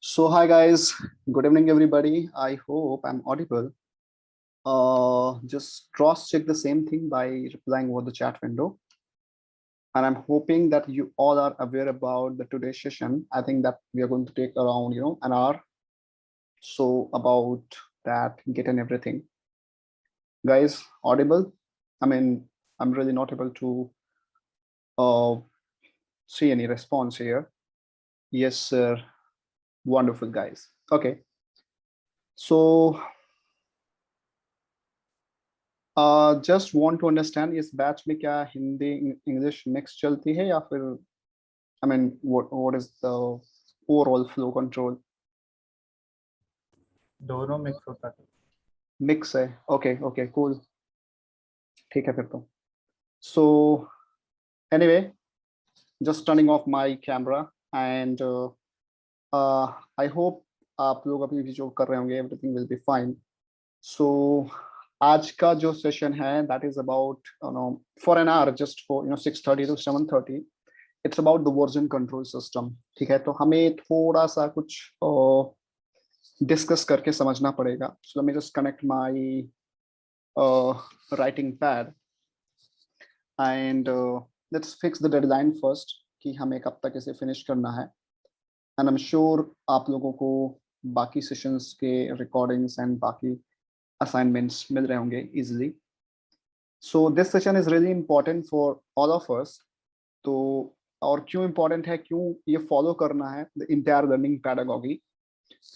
So hi guys, good evening everybody. I hope I'm audible. Just cross check the same thing by replying over the chat window. And I'm hoping that you all are aware about the today's session. I think that we are going to take around, an hour. So about that, get and everything. Guys, audible? I mean, I'm really not able to uh, see any response here. Yes, sir. Wonderful guys. Okay. So just want to understand इस batch में क्या Hindi English mix चलती है या फिर I mean what is the overall flow control? दोनों mix होता है। मिक्स है। ओके ओके कूल, ठीक है फिर तो। So anyway, just turning of my camera and I hope आप लोग अभी भी जो कर रहे होंगे एवरीथिंग विल बी फाइन। सो आज का जो सेशन है that is about for an hour, just for 6:30 to 7:30 it's about the version control system. ठीक है, तो हमें थोड़ा सा कुछ डिस्कस करके समझना पड़ेगा। So let me just connect my writing pad and let's fix the deadline first कि हमें कब तक इसे फिनिश करना है। एंड आई एम श्योर आप लोगों को बाकी सेशंस के रिकॉर्डिंग्स एंड बाकी असाइनमेंट्स मिल रहे होंगे easily. So this session is really important for all of us. तो और क्यों इंपॉर्टेंट है, क्यों ये फॉलो करना है the entire learning pedagogy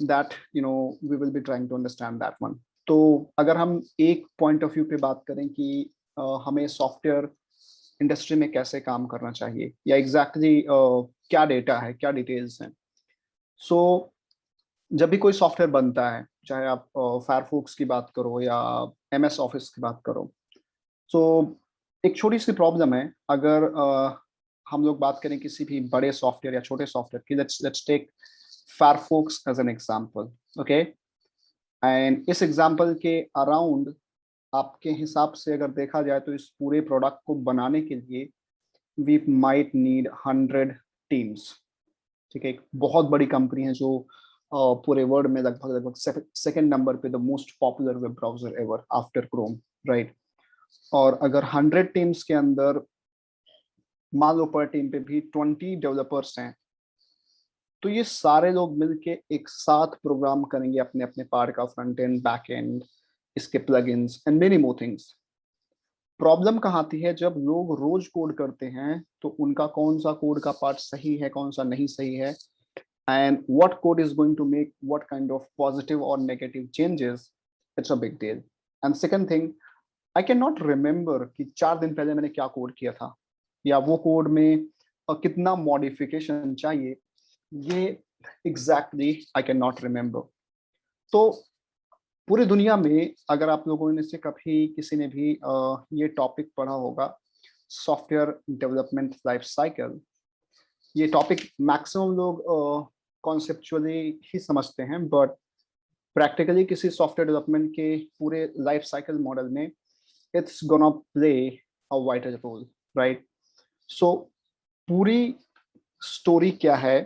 that we will be trying to understand that one. तो अगर हम एक पॉइंट ऑफ व्यू पे बात करें कि हमें सॉफ्टवेयर इंडस्ट्री में कैसे काम करना चाहिए या एग्जैक्टली क्या डेटा है, क्या डिटेल्स हैं। सो जब भी कोई सॉफ्टवेयर बनता है, चाहे आप फायरफॉक्स की बात करो या MS ऑफिस की बात करो, तो एक छोटी सी प्रॉब्लम है। अगर हम लोग बात करें किसी भी बड़े सॉफ्टवेयर या छोटे सॉफ्टवेयर की, let's take Firefox as an example, okay. And इस एग्जांपल के अराउंड आपके हिसाब से अगर देखा जाए तो इस पूरे प्रोडक्ट को बनाने के लिए वी माइट नीड 100 टीम्स। ठीक है, एक बहुत बड़ी कंपनी है जो पूरे वर्ल्ड में लगभग सेकंड नंबर पे the most popular web browser ever after Chrome, right. और अगर 100 टीम्स के अंदर मान लो पर टीम पे भी 20 डेवलपर्स हैं, तो ये सारे लोग मिलके एक साथ प्रोग्राम करेंगे अपने अपने पार्ट का, फ्रंट एंड, बैक एंड, इसके plugins and many more things. Problem कहाँ आती है, जब लोग रोज कोड करते हैं तो उनका कौन सा कोड का पार्ट सही है, कौन सा नहीं सही है, and what code is going to make what kind of positive और negative changes, it's a big deal. And second thing, I can not remember कि 4 दिन पहले मैंने क्या कोड किया था या वो कोड में कितना मॉडिफिकेशन चाहिए, ये exactly I can not remember. तो पूरी दुनिया में अगर आप लोगों ने से कभी किसी ने भी ये टॉपिक पढ़ा होगा, सॉफ्टवेयर डेवलपमेंट लाइफ साइकिल, ये टॉपिक मैक्सिमम लोग कॉन्सेप्चुअली ही समझते हैं, बट प्रैक्टिकली किसी सॉफ्टवेयर डेवलपमेंट के पूरे लाइफ साइकिल मॉडल में it's gonna play a vital role, right. So पूरी स्टोरी क्या है,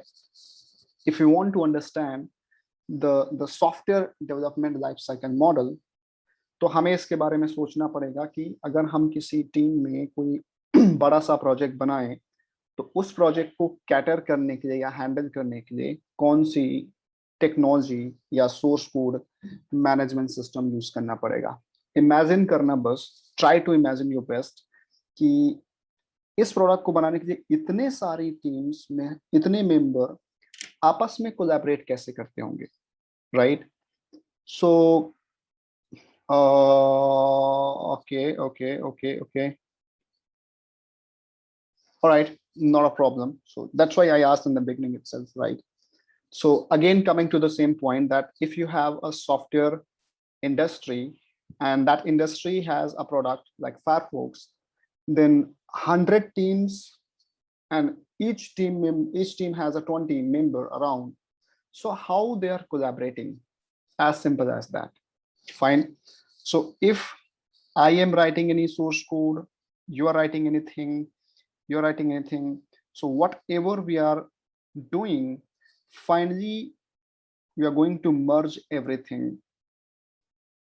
if you want to understand the software development life cycle model, तो हमें इसके बारे में सोचना पड़ेगा कि अगर हम किसी टीम में कोई बड़ा सा प्रोजेक्ट बनाएं तो उस प्रोजेक्ट को कैटर करने के लिए या हैंडल करने के लिए कौन सी टेक्नोलॉजी या source code management system use करना पड़ेगा। इमेजिन करना, बस try to imagine your best कि इस प्रोडक्ट को बनाने के लिए इतने सारी टीम्स में इतने मेंबर आपस में कोलैबोरेट कैसे करते होंगे, right. So okay, all right, not a problem. So that's why I asked in the beginning itself, right. So again, coming to the same point, that if you have a software industry and that industry has a product like Firefox, then 100 teams and each team has a 20 member around. So how they are collaborating? As simple as that. Fine. So if I am writing any source code, you are writing anything, you're writing anything, so whatever we are doing, finally we are going to merge everything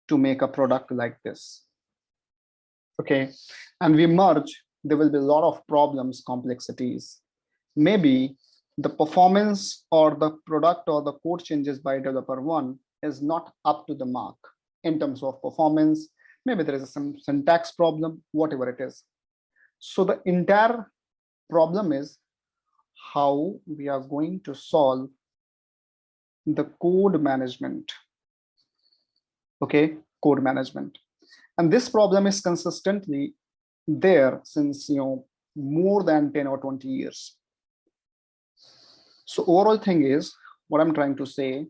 to make a product like this. Okay, and we merge, there will be a lot of problems, complexities. Maybe the performance or the product or the code changes by developer one is not up to the mark in terms of performance. Maybe there is some syntax problem, whatever it is. So the entire problem is how we are going to solve the code management. Okay, code management. And this problem is consistently there since more than 10 or 20 years. So overall thing is, what I'm trying to say,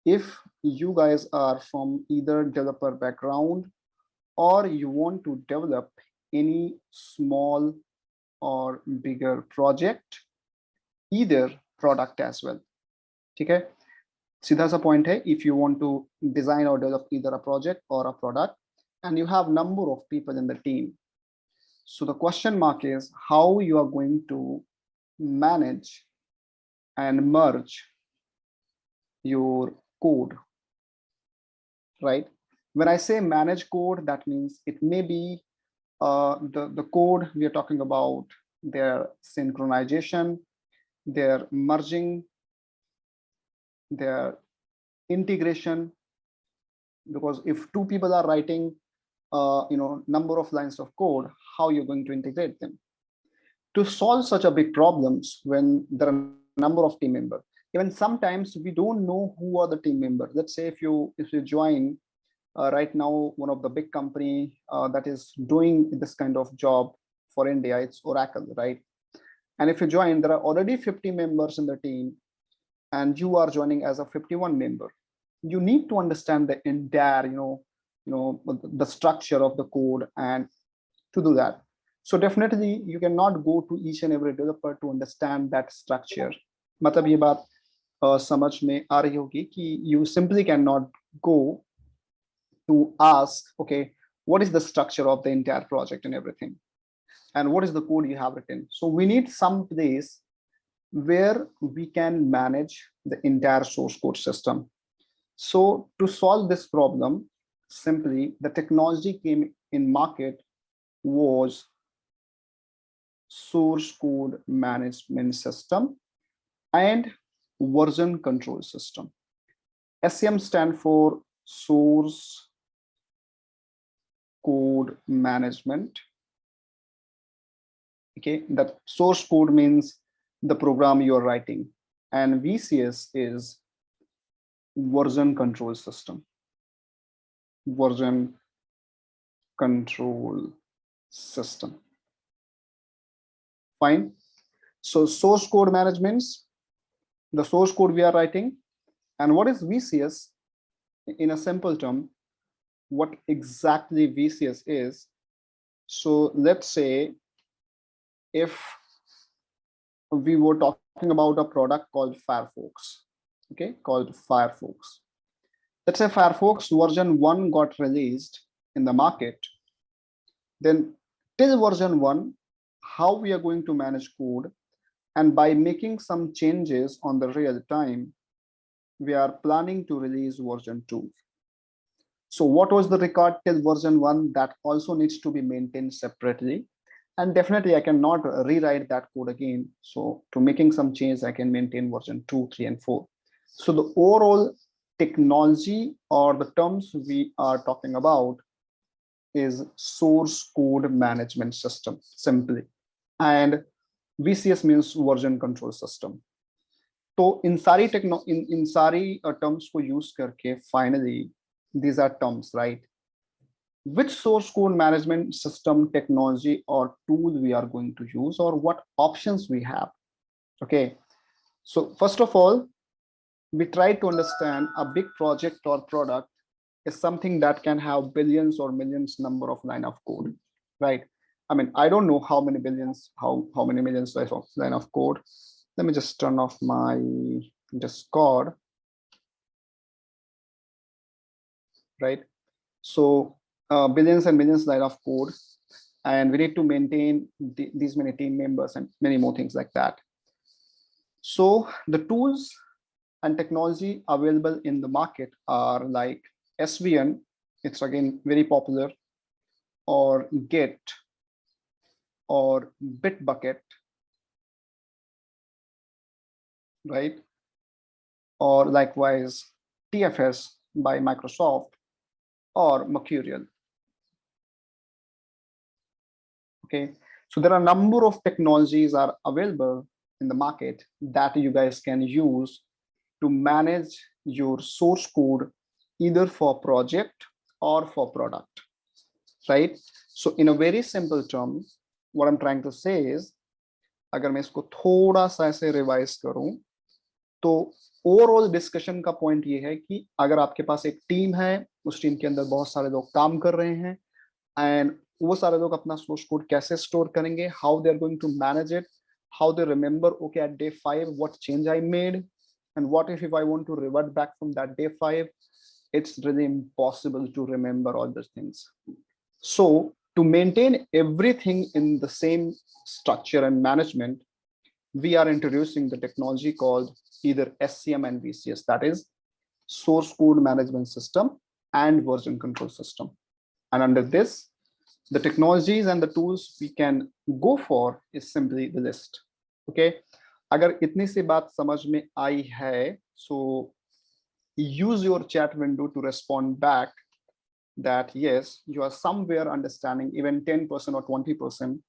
if you guys are from either developer background or you want to develop any small or bigger project, either product as well. Okay, सीधा सा point है, if you want to design or develop either a project or a product and you have number of people in the team, so the question mark is how you are going to manage and merge your code, right? When I say manage code, that means it may be the code we are talking about, their synchronization, their merging, their integration, because if two people are writing number of lines of code, how you're going to integrate them to solve such a big problems when there are a number of team members. Even sometimes we don't know who are the team members. Let's say if you join right now one of the big company that is doing this kind of job for India, it's Oracle, right? And if you join, there are already 50 members in the team and you are joining as a 51 member. You need to understand the entire the structure of the code, and to do that, so definitely you cannot go to each and every developer to understand that structure. मतलब ये बात समझ में आ रही होगी कि you simply cannot go to ask, okay, what is the structure of the entire project and everything, and what is the code you have written. So we need some place where we can manage the entire source code system. So to solve this problem, simply the technology came in market was source code management system and version control system. SCM stand for source code management. Okay, that source code means the program you're writing, and VCS is version control system. Version control system. Fine. So source code management, the source code we are writing. And what is VCS? In a simple term, what exactly VCS is. So let's say if we were talking about a product called Firefox, okay, called Firefox. Let's say Firefox version 1 got released in the market. Then till version 1, how we are going to manage code, and by making some changes on the real time, we are planning to release version 2. So what was the record till version 1? That also needs to be maintained separately. And definitely I cannot rewrite that code again. So to making some change, I can maintain version 2, 3, and 4. So the overall technology or the terms we are talking about is source code management system, simply. And VCS means version control system. So in सारी in सारी terms को use करके finally these are terms, right? Which source code management system, technology, or tool we are going to use, or what options we have. Okay, so first of all, we try to understand a big project or product is something that can have billions or millions number of line of code, right? I mean, I don't know how many billions, how many millions of line of code. Let me just turn off my Discord, right? So billions and millions line of code, and we need to maintain these many team members and many more things like that. So the tools and technology available in the market are like SVN, it's again very popular, or Git, or Bitbucket, right? Or likewise TFS by Microsoft, or Mercurial. Okay, so there are a number of technologies are available in the market that you guys can use to manage your source code either for project or for product, right? So in a very simple term, what I'm trying to say is, अगर मैं इसको थोड़ा सा ऐसे revise करूं, तो overall discussion का point ये है कि अगर आपके पास एक टीम है, उस टीम के अंदर बहुत सारे लोग काम कर रहे हैं, एंड वो सारे लोग अपना सोर्स कोड कैसे स्टोर करेंगे, how they are going to manage it, how they remember, okay at day 5 what change I made, and what if I want to revert back from that day 5, it's really impossible to remember all those things. So to maintain everything in the same structure and management, we are introducing the technology called either SCM and VCS, that is source code management system and version control system. And under this, the technologies and the tools we can go for is simply the list. Okay, अगर इतनी सी बात समझ में आई है, so use your chat window to respond back that yes, you are somewhere understanding even 10% or 20%,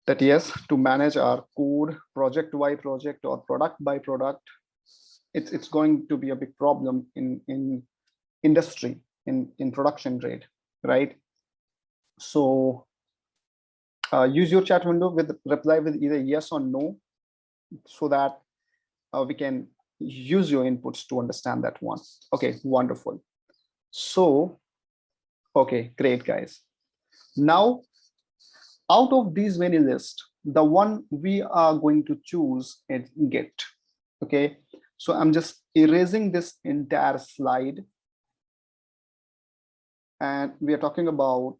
that yes, to manage our code project by project or product by product, it's going to be a big problem in industry, in production grade, right? So use your chat window with reply with either yes or no, so that we can use your inputs to understand that one. Okay, wonderful. So, okay, great guys. Now, out of these many lists, the one we are going to choose is Git. Okay, so I'm just erasing this entire slide, and we are talking about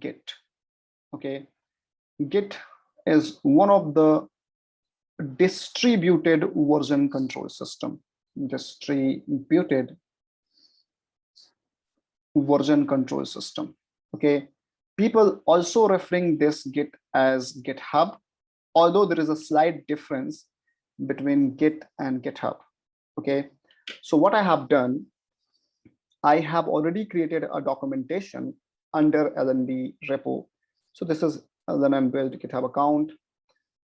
Git. Okay, Git is one of the distributed version control system. Distributed version control system. Okay, people also referring this Git as GitHub, although there is a slight difference between Git and GitHub. Okay, so what I have done, I have already created a documentation under LNB repo. So this is LNM build GitHub account,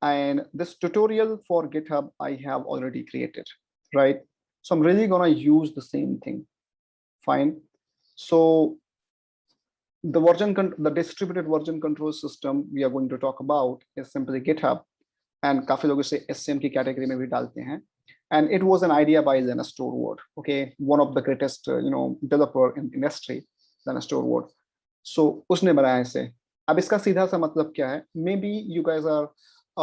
and this tutorial for GitHub I have already created, right? So I'm really gonna use the same thing. Fine. So the distributed version control system we are going to talk about is simply GitHub, and काफी लोग इसे SCM की category में भी डालते हैं, and it was an idea by Linus Torvald, okay, one of the greatest developer in industry, Linus Torvald. So उसने बनाया इसे. अब इसका सीधा सा मतलब क्या है? Maybe you guys are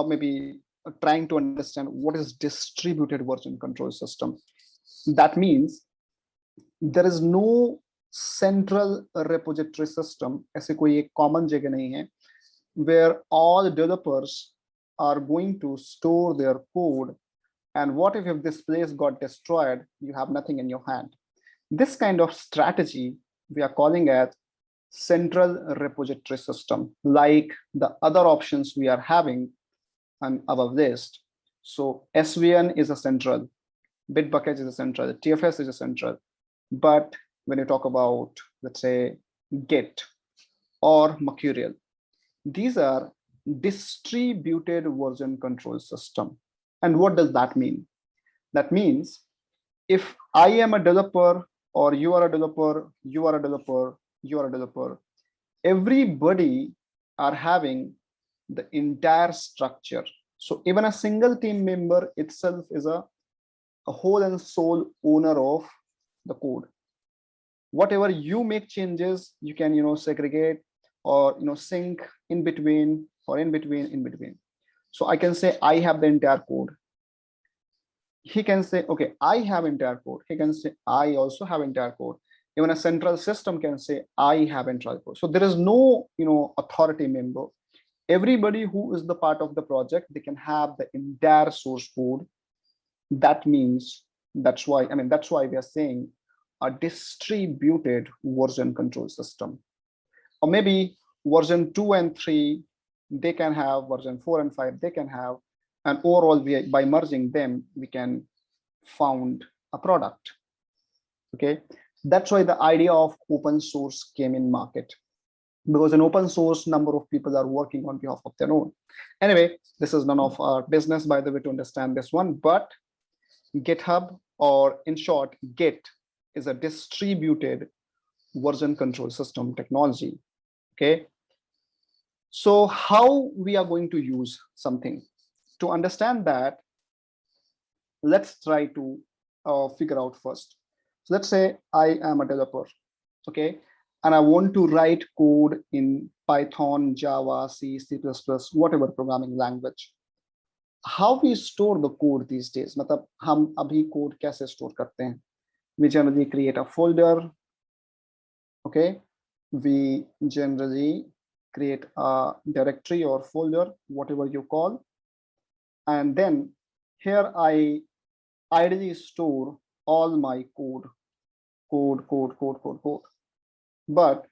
maybe trying to understand what is distributed version control system. That means there is no central repository system, ऐसे कोई एक common जगह नहीं है where all developers are going to store their code, and what if this place got destroyed, you have nothing in your hand. This kind of strategy we are calling as central repository system, like the other options we are having on our list. So SVN is a central, Bitbucket is a central, TFS is a central. But when you talk about, let's say, Git or Mercurial, these are distributed version control system. And what does that mean? That means if I am a developer, or you are a developer, you are a developer, you are a developer, everybody are having the entire structure. So even a single team member itself is a whole and sole owner of the code. Whatever you make changes, you can segregate or sync in between or in between. So I can say I have the entire code. He can say, okay, I have entire code. He can say I also have entire code. Even a central system can say I have entire code. So there is no authority member. Everybody who is the part of the project, they can have the entire source code That means that's why we are saying a distributed version control system. Or maybe version 2 and 3, they can have, version 4 and 5, they can have, and overall by merging them, we can found a product. Okay, that's why the idea of open source came in market, because in open source, number of people are working on behalf of their own. Anyway, this is none of our business, by the way, to understand this one, but GitHub, or in short, Git, is a distributed version control system technology. Okay, so how we are going to use something to understand that, let's try to figure out first. So let's say I am a developer, okay, and I want to write code in Python, Java, C, C++, whatever programming language. How we store the code these days? मतलब हम अभी code कैसे store करते हैं? We generally create a folder, okay? We generally create a directory or folder, whatever you call, and then here I ideally store all my code. But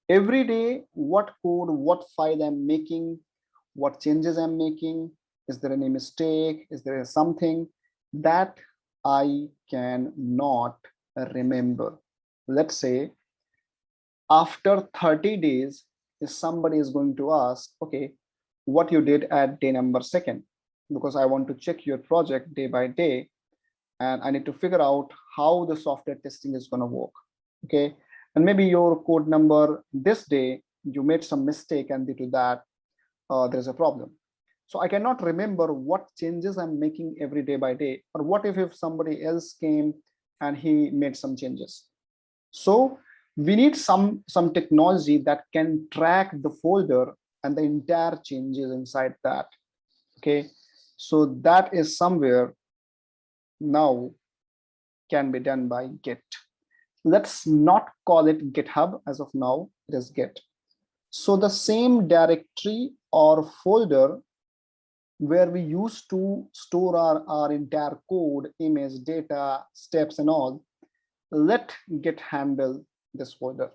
every day, what code, what file I'm making, what changes I'm making, is there any mistake, is there something that I cannot remember? Let's say after 30 days, if somebody is going to ask, okay, what you did at day number 2nd, because I want to check your project day by day, and I need to figure out how the software testing is going to work. Okay, and maybe your code number this day, you made some mistake, and due to that, there's a problem. So I cannot remember what changes I'm making every day by day, or what if somebody else came and he made some changes. So we need some technology that can track the folder and the entire changes inside that. Okay, so that is somewhere now can be done by Git. Let's not call it GitHub as of now, it is Git. So the same directory or folder where we used to store our entire code, image, data, steps, and all, let Git handle this folder.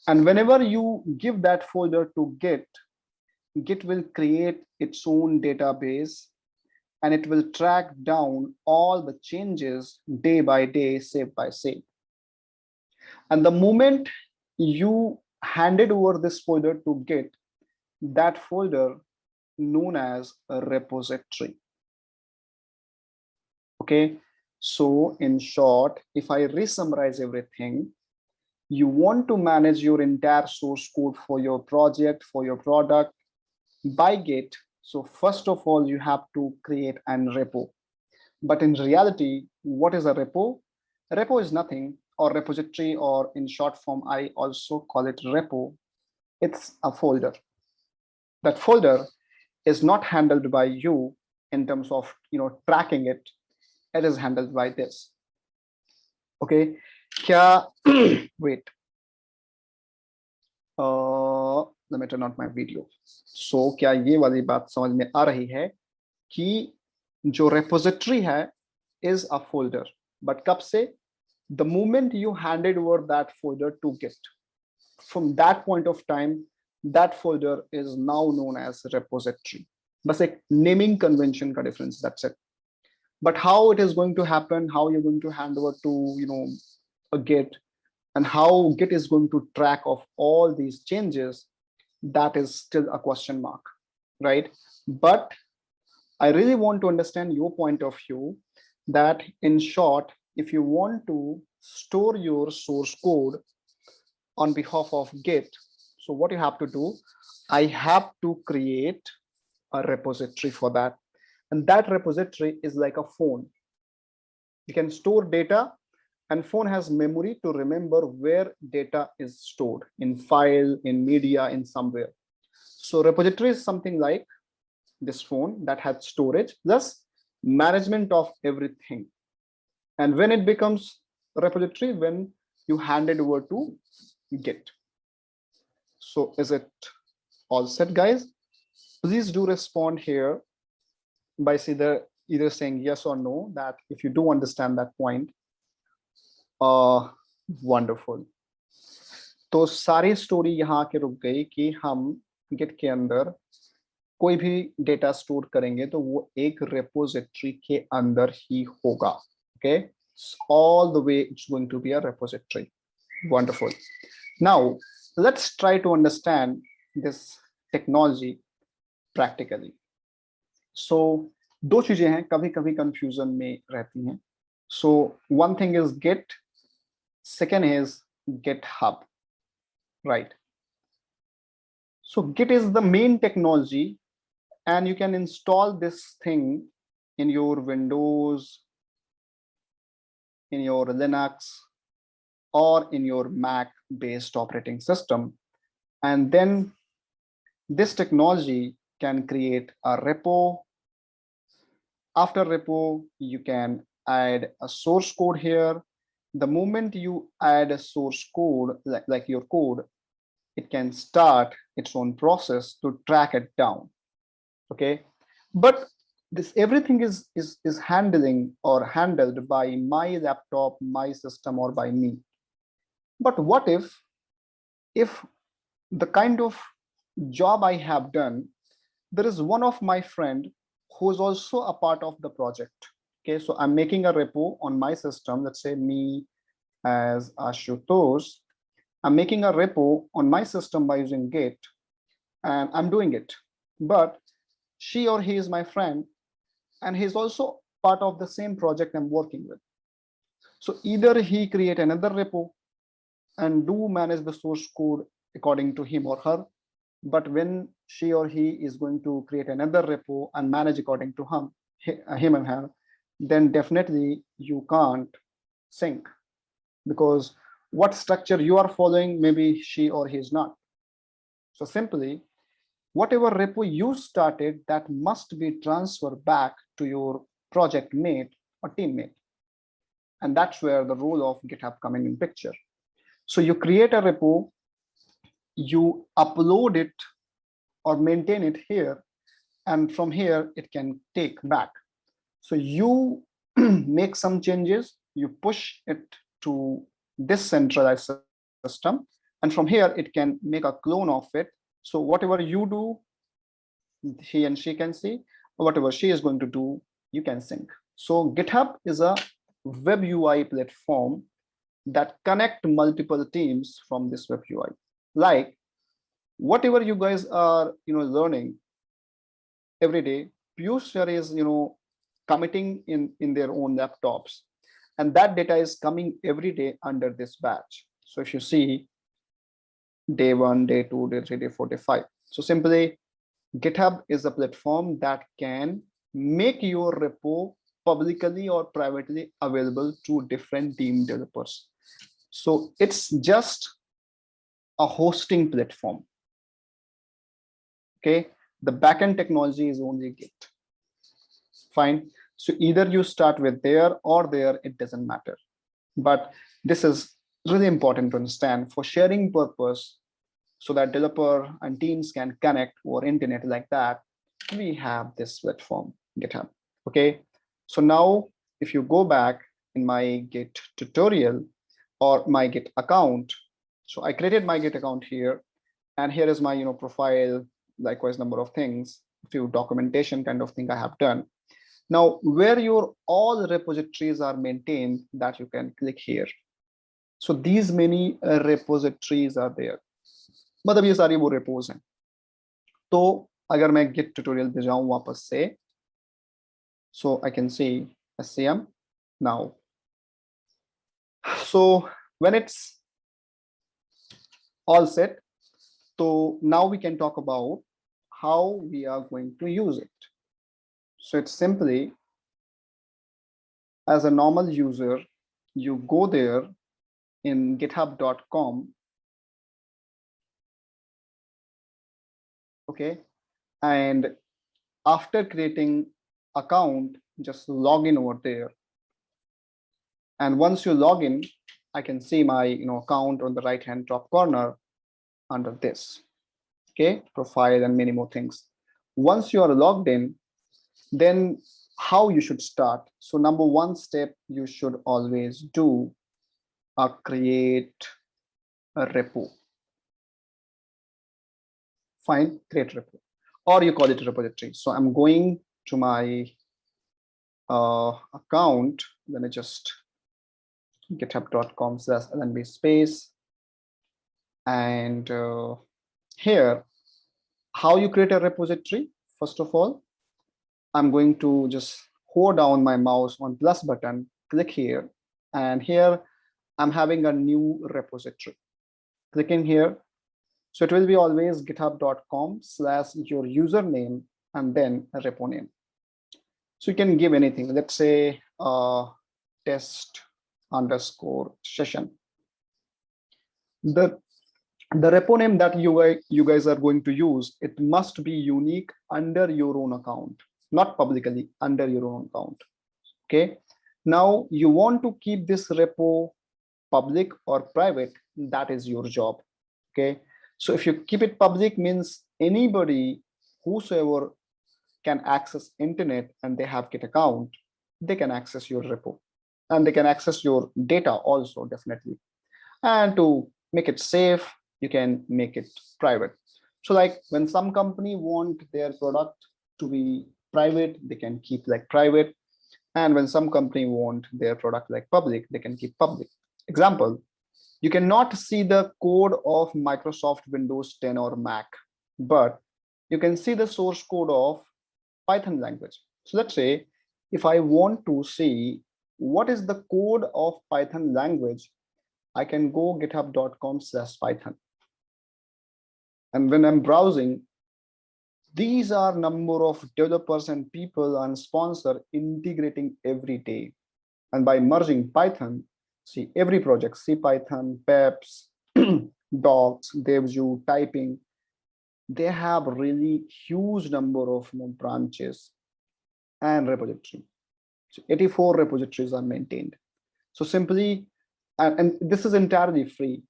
And whenever you give that folder to Git, Git will create its own database, and it will track down all the changes day by day, save by save. And the moment you handed over this folder to Git, that folder known as a repository. Okay, so in short, if I re-summarize everything, you want to manage your entire source code for your project, for your product by Git. So first of all, you have to create an repo. But in reality, what is a repo? A repo is nothing, or repository, or in short form, I also call it repo. It's a folder. That folder is not handled by you in terms of tracking it. It is handled by this. Okay, wait. Let me turn on my video. So क्या ये वाली बात समझ में आ रही है कि जो repository है is a folder, but कब से? The moment you handed over that folder to Git, from that point of time, that folder is now known as repository. बस एक naming convention का difference, that's it. But how it is going to happen, how you're going to hand over to a Git, and how Git is going to track of all these changes, that is still a question mark, right? But I really want to understand your point of view, that in short, if you want to store your source code on behalf of Git, so what you have to do, I have to create a repository for that. And that repository is like a phone. You can store data, and phone has memory to remember where data is stored, in file, in media, in somewhere. So repository is something like this phone that has storage, thus management of everything. And when it becomes a repository, when you hand it over to Git. So is it all set, guys? Please do respond here by either saying yes or no, that if you do understand that point, wonderful. तो सारी story यहाँ के रुक गई कि हम Git के अंदर कोई भी डेटा स्टोर करेंगे तो वो एक रेपोजिटरी के अंदर ही होगा. Okay, all the way it's going to be a repository. Wonderful. Now let's try to understand this technology practically. So दो चीजें हैं, कभी कभी कंफ्यूजन में रहती हैं. So one thing is Git, second is GitHub, right? So Git is the main technology, and you can install this thing in your Windows, in your Linux, or in your Mac based operating system. And then this technology can create a repo. After repo, you can add a source code here. The moment you add a source code, like your code, it can start its own process to track it down. Okay, but this everything is handling or handled by my laptop, my system, or by me. But what if the kind of job I have done, there is one of my friend who is also a part of the project. Okay, so I'm making a repo on my system. Let's say me as Ashutosh. I'm making a repo on my system by using Git, and I'm doing it. But she or he is my friend, and he's also part of the same project I'm working with. So either he create another repo and do manage the source code according to him or her, but when she or he is going to create another repo and manage according to him and her, then definitely you can't sync, because what structure you are following, maybe she or he is not. So simply, whatever repo you started, that must be transferred back to your project mate or teammate. And that's where the role of GitHub coming in picture. So you create a repo, you upload it or maintain it here, and from here it can take back. So you make some changes, you push it to this centralized system, and from here it can make a clone of it. So whatever you do, he and she can see. Whatever she is going to do, you can sync. So GitHub is a web UI platform that connect multiple teams from this web UI. Like whatever you guys are learning every day, Piyush sir is committing in their own laptops, and that data is coming every day under this batch. So if you see day 1, day 2, day 3, day 4, day 5. So simply GitHub is a platform that can make your repo publicly or privately available to different team developers. So it's just a hosting platform. Okay, the backend technology is only Git. Fine. So either you start with there or there, it doesn't matter. But this is really important to understand for sharing purpose, so that developer and teams can connect over internet like that. We have this platform, GitHub. Okay, so now if you go back in my Git tutorial or my Git account, so I created my Git account here, and here is my profile, likewise number of things, a few documentation kind of thing I have done. Now where your all repositories are maintained, that you can click here. So these many repositories are there. मतलब ये सारी वो repos हैं. तो अगर मैं git tutorial पे जाऊं वापस से, so I can see SCM now. So when it's all set, so now we can talk about how we are going to use it. So it's simply, as a normal user, you go there in github.com. Okay, and after creating account, just log in over there. And once you log in, I can see my account on the right hand top corner under this. Okay, profile and many more things. Once you are logged in, then how you should start. So number one step you should always do create a repo. Fine, create repo, or you call it a repository. So I'm going to my account. Let me just github.com/lnb space, and here, how you create a repository. First of all, I'm going to just hold down my mouse on plus button, click here, and here I'm having a new repository. Clicking here, so it will be always github.com/your username and then a repo name. So you can give anything. Let's say test_session. The repo name that you guys are going to use, it must be unique under your own account, not publicly, under your own account. Okay. Now you want to keep this repo public or private, that is your job. Okay. So if you keep it public, means anybody, whosoever can access internet and they have Git account, they can access your repo and they can access your data also, definitely. And to make it safe, you can make it private. So like when some company want their product to be private, they can keep like private. And when some company want their product like public, they can keep public. Example, you cannot see the code of Microsoft Windows 10 or Mac, but you can see the source code of Python language. So let's say if I want to see what is the code of Python language, I can go github.com/python. And when I'm browsing, these are number of developers and people and sponsor integrating every day. And by merging Python, see every project, CPython, PEPs, docs, DevView, typing, they have really huge number of branches and repository. So 84 repositories are maintained. So simply, and this is entirely free.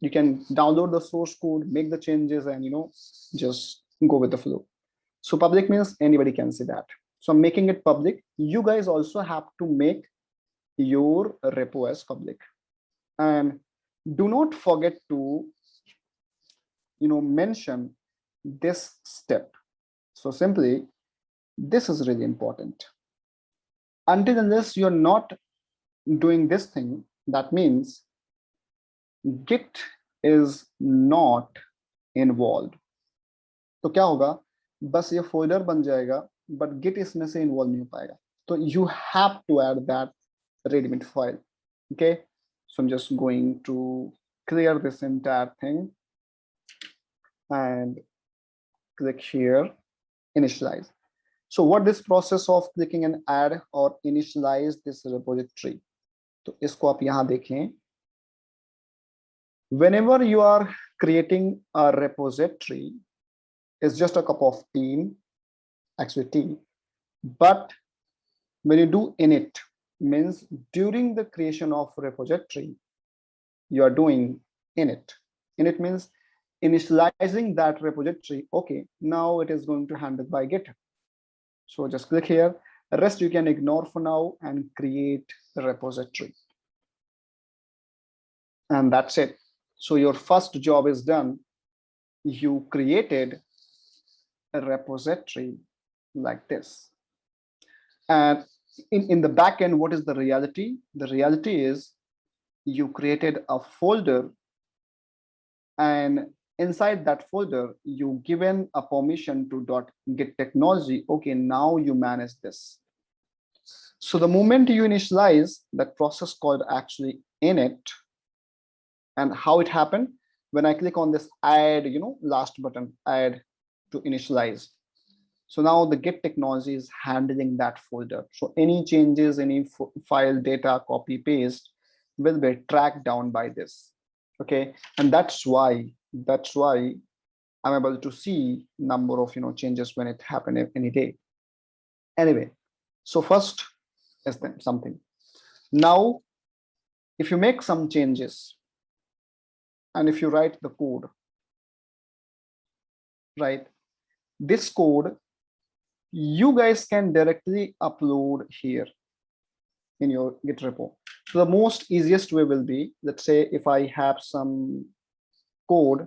You can download the source code, make the changes, and just go with the flow. So public means anybody can see that. So I'm making it public. You guys also have to make your repo as public. And do not forget to mention this step. So simply, this is really important. Until unless you're not doing this thing, that means Git is not involved. तो क्या होगा, बस ये folder बन जाएगा, but Git इसमें से involve नहीं हो पाएगा. तो you have to add that readme file. Okay, so I'm just going to clear this entire thing and click here, initialize. So what this process of clicking and add or initialize this repository, तो इसको आप यहाँ देखें. Whenever you are creating a repository, it's just a cup of tea, actually tea. But when you do init, means during the creation of repository, you are doing init. Init means initializing that repository. Okay, now it is going to handle by Git. So just click here. The rest you can ignore for now and create the repository. And that's it. So your first job is done. You created a repository like this. And in the back end, what is the reality? The reality is you created a folder, and inside that folder, you given a permission to .git technology. Okay, now you manage this. So the moment you initialize, that process called actually init. And how it happened? When I click on this add, last button, add to initialize. So now the Git technology is handling that folder. So any changes, any file data, copy, paste will be tracked down by this. Okay, and that's why I'm able to see number of changes when it happened any day. Anyway, so first is something. Now, if you make some changes, and if you write the code, right, this code you guys can directly upload here in your Git repo. So the most easiest way will be, let's say if I have some code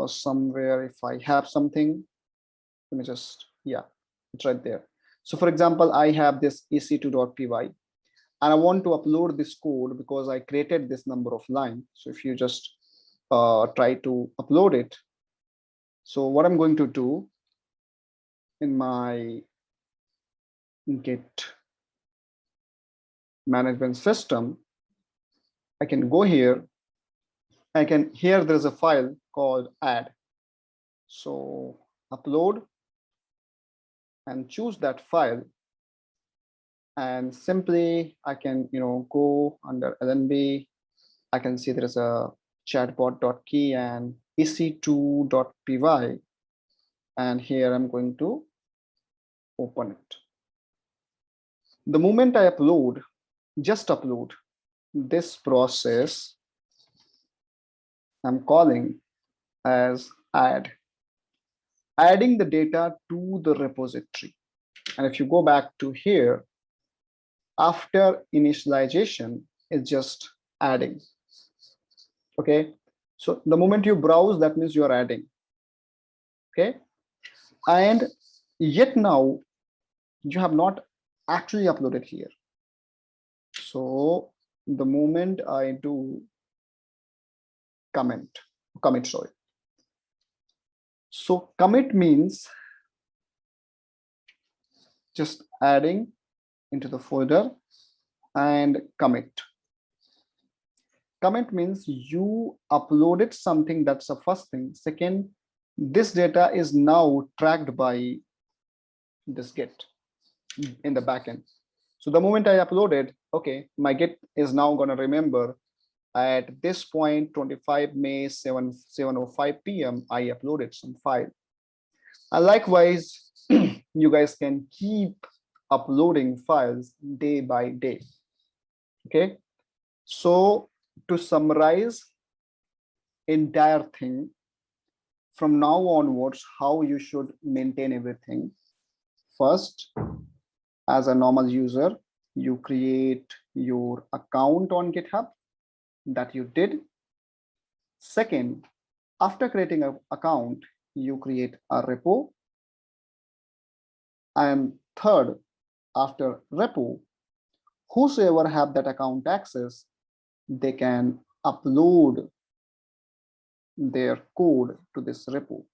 somewhere, if I have something, let me just, yeah, it's right there. So for example, I have this ec2.py and I want to upload this code because I created this number of lines. So if you just try to upload it. So what I'm going to do in my Git management system, I can go here. Here there's a file called add. So upload and choose that file. And simply I can, go under LNB. I can see there is a chatbot.key and ec2.py. And here I'm going to open it. The moment I upload, just upload, this process I'm calling as add, adding the data to the repository. And if you go back to here, after initialization, it's just adding. Okay, so the moment you browse, that means you're adding. Okay, and yet now you have not actually uploaded here. So the moment I do commit, sorry. So commit means just adding into the folder and commit. Commit means you uploaded something, that's the first thing. Second, this data is now tracked by this Git in the backend. So the moment I uploaded, okay, my Git is now going to remember at this point, 25 May, 7:05 p.m., I uploaded some file. And likewise, you guys can keep uploading files day by day. Okay, so to summarize entire thing, from now onwards, how you should maintain everything. First, as a normal user, you create your account on GitHub that you did. Second, after creating an account, you create a repo. And third, after repo, whosoever have that account access, they can upload their code to this repo.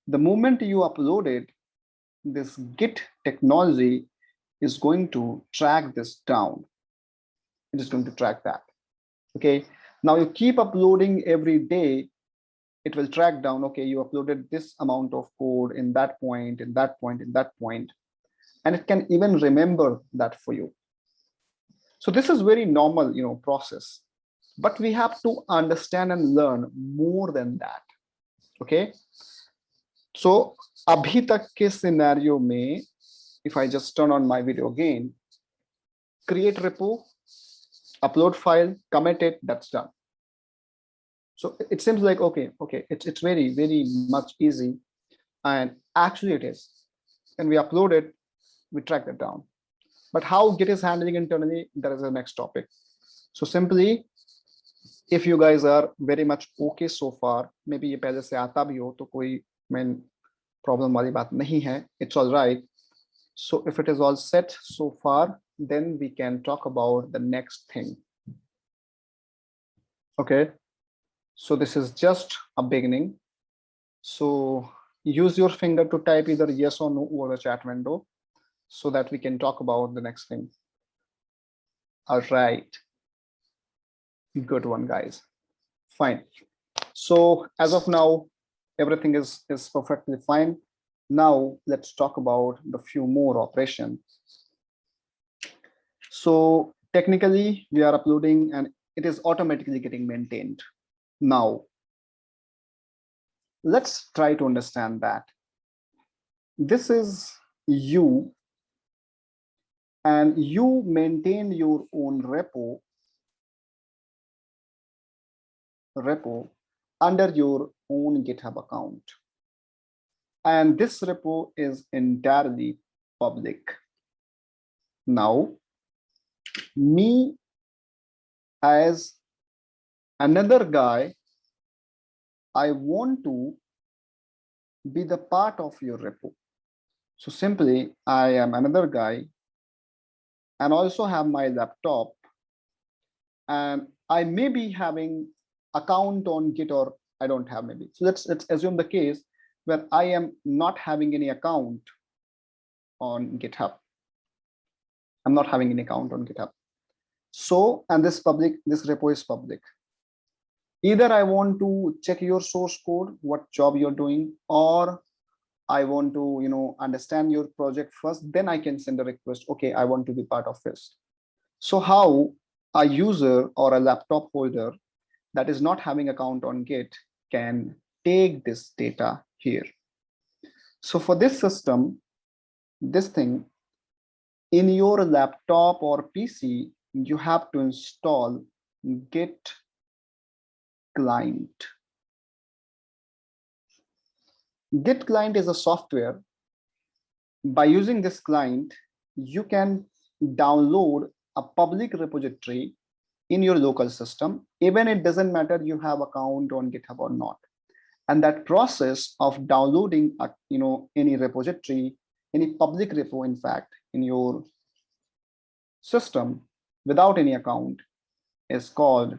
The moment you upload it, this Git technology is going to track this down. It is going to track that. Okay, now you keep uploading every day, it will track down, okay, you uploaded this amount of code in that point, in that point, in that point, and it can even remember that for you. So this is very normal, process, but we have to understand and learn more than that. Okay, so abhi tak ke scenario mein, if I just turn on my video again, create repo, upload file, commit it, that's done. So it seems like, okay, it's very, very much easy. And actually it is. And we upload it, we track that down. But how Git is handling internally, that is the next topic. So simply, if you guys are very much okay so far, maybe ये पहले से आता भी हो तो कोई main problem वाली बात नहीं है, it's all right. So if it is all set so far, then we can talk about the next thing. Okay, so this is just a beginning. So use your finger to type either yes or no over the chat window so that we can talk about the next thing. All right. Good one, guys. Fine. So as of now, everything is perfectly fine. Now let's talk about the few more operations. So technically we are uploading and it is automatically getting maintained. Now let's try to understand that. This is you, and you maintain your own repo under your own GitHub account. And this repo is entirely public. Now, me as another guy, I want to be the part of your repo. So simply, I am another guy and also have my laptop, and I may be having account on Git, or I don't have maybe. So let's assume the case where I am not having any account on GitHub. I'm not having any account on GitHub. So, and this repo is public. Either I want to check your source code, what job you're doing, or I want to, understand your project first, then I can send a request. Okay, I want to be part of this. So how a user or a laptop holder that is not having account on Git can take this data here. So for this system, this thing, in your laptop or PC, you have to install Git client. Git client is a software. By using this client, you can download a public repository in your local system. Even it doesn't matter you have account on GitHub or not. And that process of downloading any repository, any public repo, in fact, in your system without any account is called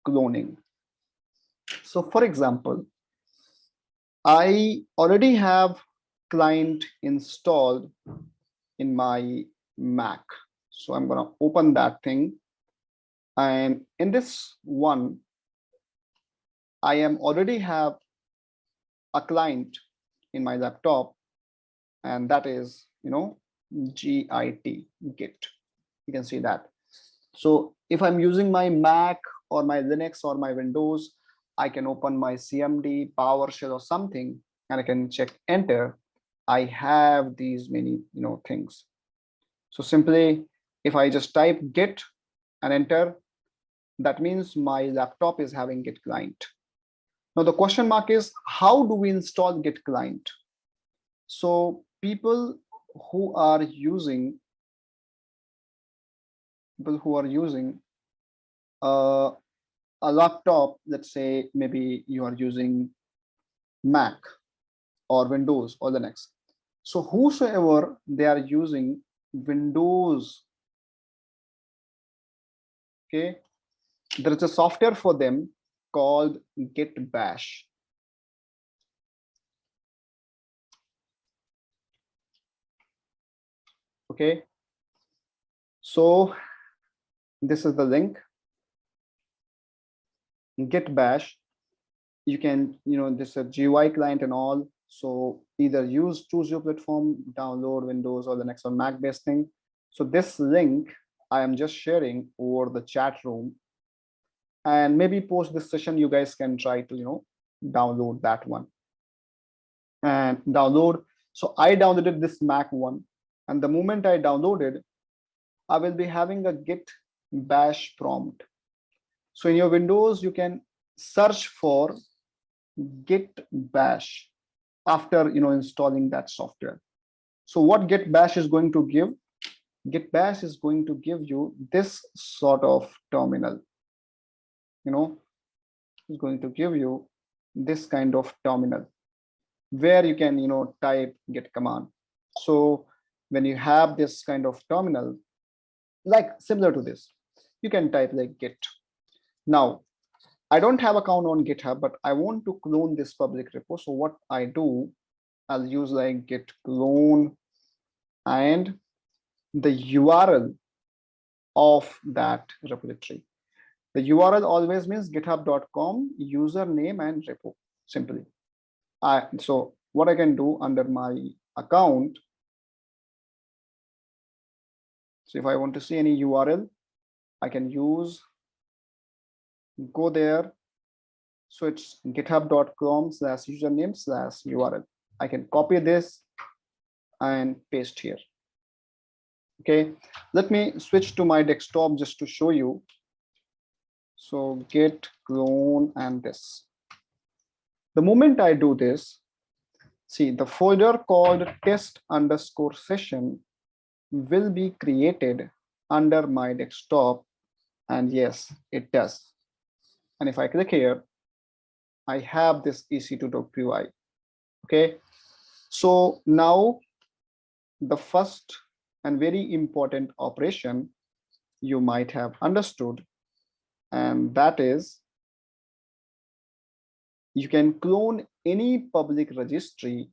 cloning. So for example, I already have client installed in my Mac. So I'm going to open that thing. And in this one, I am already have a client in my laptop, and that is, Git. You can see that. So if I'm using my Mac or my Linux or my Windows, I can open my CMD, PowerShell or something, and I can check enter. I have these many, things. So simply, if I just type Git and enter, that means my laptop is having Git client. Now the question mark is, how do we install Git client? So people who are using a laptop, let's say maybe you are using Mac or Windows or Linux. So whosoever they are using Windows, okay, there is a software for them called Git Bash. Okay, so this is the link, Git Bash. You can, this is a GUI client and all. So either choose your platform, download Windows or the next one Mac based thing. So this link I am just sharing over the chat room, and maybe post this session, you guys can try to, download that one and download. So I downloaded this Mac one, and the moment I downloaded, I will be having a Git Bash prompt. So in your Windows, you can search for Git Bash after installing that software. So what Git Bash is going to give? Git Bash is going to give you this sort of terminal. It's going to give you this kind of terminal where you can type git command. So when you have this kind of terminal, like similar to this, you can type like git. Now I don't have account on GitHub, but I want to clone this public repo. So what I do, I'll use like git clone and the URL of that repository. The URL always means github.com username and repo, simply. So what I can do under my account, so if I want to see any URL, I can go there. So it's github.com/username/URL. I can copy this and paste here. Okay, let me switch to my desktop just to show you. So git clone and this. The moment I do this, See, the folder called test underscore session will be created under my desktop, and yes, it does. And if I click here, I have this EC2.py. Okay, so now the first and very important operation you might have understood, and that is you can clone any public registry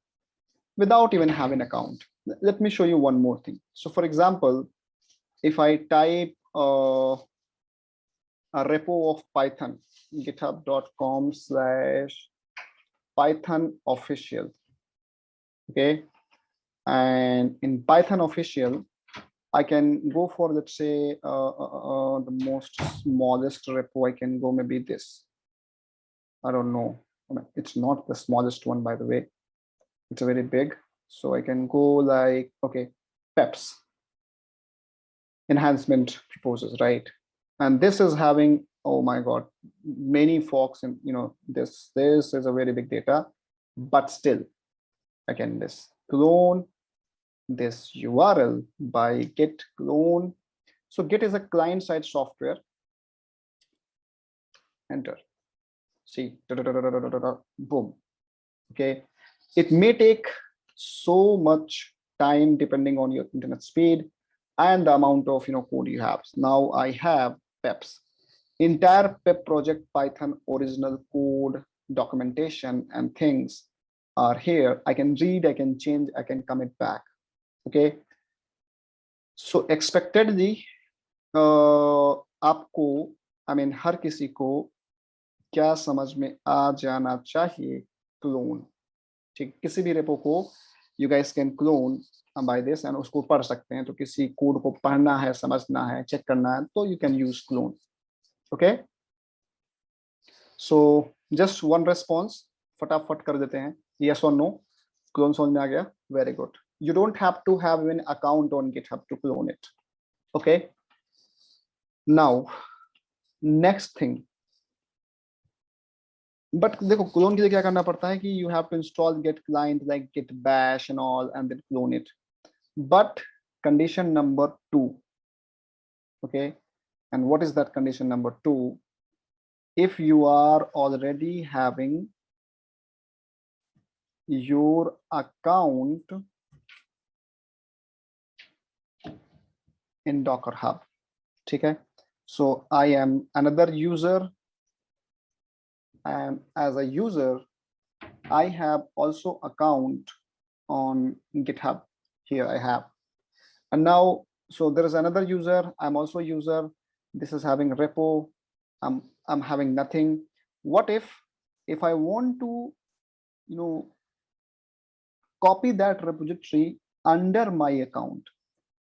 without even having an account. Let me show you one more thing. So for example, if I type a repo of Python, github.com/Python official. Okay, and in Python official, I can go for, let's say, the most smallest repo. I can go maybe this. I don't know. I mean, it's not the smallest one, by the way. It's a very big. So I can go like, okay, PEPs, enhancement proposes, right? And this is having, oh my God, many forks, and this is a very big data, but still, again, this clone this URL by git clone. So Git is a client-side software. Enter. See, boom. Okay, it may take so much time depending on your internet speed and the amount of code you have. Now I have PEPs, entire PEP project Python original code, documentation, and things are here. I can read, I can change, I can commit back. Okay, so expectedly आपको हर किसी को क्या समझ में आ जाना चाहिए clone, ठीक, किसी भी रेपो को you guys can clone by this and उसको पढ़ सकते हैं। तो किसी कोड को पढ़ना है, समझना है, चेक करना है, तो you can use clone. Okay, so just one response फटाफट कर देते हैं, यस और नो, क्लोन समझ में आ गया, very good. You don't have to have an account on GitHub to clone it. Okay, now next thing, but देखो क्लोन के लिए क्या करना पड़ता है कि you have to install git client like git bash and all and then clone it. But condition number 2, okay, and what is that condition number 2? If you are already having your account in Docker Hub, ठीक है, so I am another user, and as a user I have also account on GitHub. Here I have, and now so there is another user, I'm also a user, this is having repo, I'm having nothing. What if I want to copy that repository under my account?